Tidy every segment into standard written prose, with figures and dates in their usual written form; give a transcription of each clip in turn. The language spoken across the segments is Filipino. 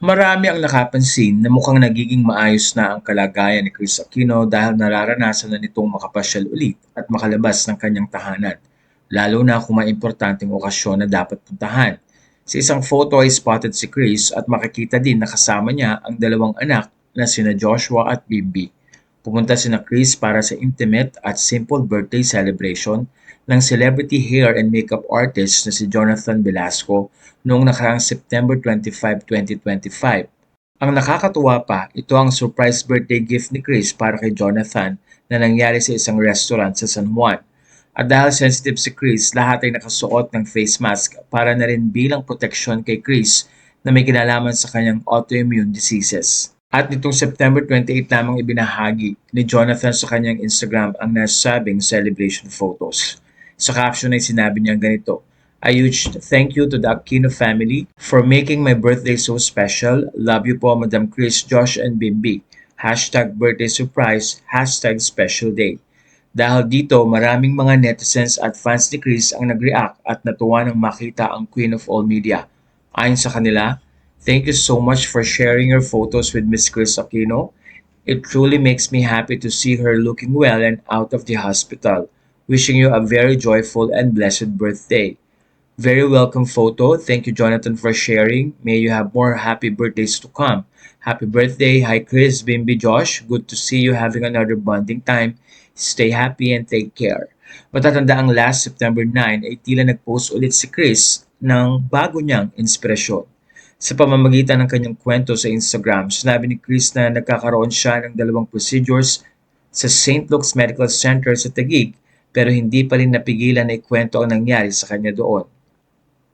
Marami ang nakapansin na mukhang nagiging maayos na ang kalagayan ni Chris Aquino dahil nararanasan na nitong makapasyal ulit at makalabas ng kanyang tahanan, lalo na kung may importanteng okasyon na dapat puntahan. Sa isang photo ay spotted si Chris at makikita din na kasama niya ang dalawang anak na sina Joshua at Bibi. Pumunta sina Chris para sa intimate at simple birthday celebration ng celebrity hair and makeup artist na si Jonathan Velasco noong nakaraang September 25, 2025. Ang nakakatuwa pa, ito ang surprise birthday gift ni Chris para kay Jonathan na nangyari sa isang restaurant sa San Juan. At dahil sensitive si Chris, lahat ay nakasuot ng face mask para na rin bilang proteksyon kay Chris na may kinalaman sa kanyang autoimmune diseases. At nitong September 28 lamang ibinahagi ni Jonathan sa kanyang Instagram ang nasabing celebration photos. Sa caption ay sinabi niya ganito, "A huge thank you to the Aquino family for making my birthday so special. Love you po Madam Chris, Josh, and Bimbi. Hashtag birthday surprise, hashtag special day." Dahil dito, maraming mga netizens at fans ni Chris ang nag-react at natuwa nang makita ang Queen of All Media. Ayon sa kanila, "Thank you so much for sharing your photos with Miss Chris Aquino. It truly makes me happy to see her looking well and out of the hospital. Wishing you a very joyful and blessed birthday." Very welcome photo. Thank you, Jonathan, for sharing. May you have more happy birthdays to come. Happy birthday. Hi, Chris, Bimbi, Josh. Good to see you having another bonding time. Stay happy and take care. Matatanda ang last September 9 ay tila nag-post ulit si Chris ng bago niyang inspirasyon. Sa pamamagitan ng kanyang kwento sa Instagram, sinabi ni Chris na nagkakaroon siya ng dalawang procedures sa St. Luke's Medical Center sa Taguig pero hindi pa rin napigilan na ikwento ang nangyari sa kanya doon.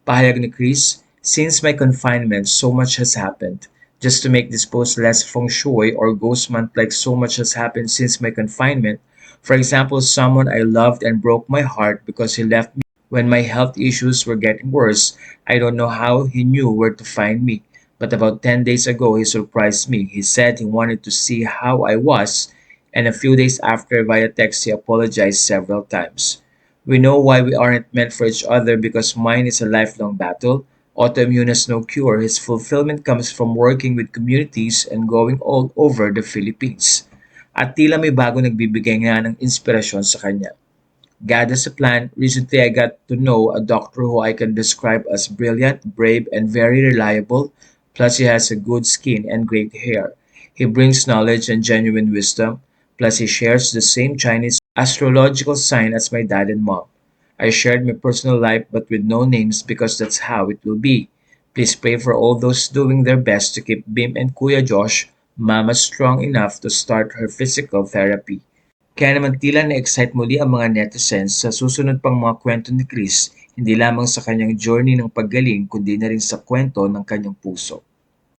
Pahayag ni Chris, "Since my confinement, so much has happened. Just to make this post less feng shui or ghost month like so much has happened since my confinement. For example, someone I loved and broke my heart because he left me when my health issues were getting worse. I don't know how he knew where to find me. But about 10 days ago, he surprised me. He said he wanted to see how I was, and a few days after, via text, he apologized several times. We know why we aren't meant for each other because mine is a lifelong battle. Autoimmune has no cure. His fulfillment comes from working with communities and going all over the Philippines." At tila may bago nagbibigay nga ng inspirasyon sa kanya. "God has a plan. Recently, I got to know a doctor who I can describe as brilliant, brave, and very reliable. Plus, he has a good skin and great hair. He brings knowledge and genuine wisdom. Plus, he shares the same Chinese astrological sign as my dad and mom. I shared my personal life but with no names because that's how it will be. Please pray for all those doing their best to keep Bim and Kuya Josh, Mama, strong enough to start her physical therapy." Kaya naman tila na-excite muli ang mga netizens sa susunod pang mga kwento ni Chris, hindi lamang sa kanyang journey ng paggaling kundi na rin sa kwento ng kanyang puso.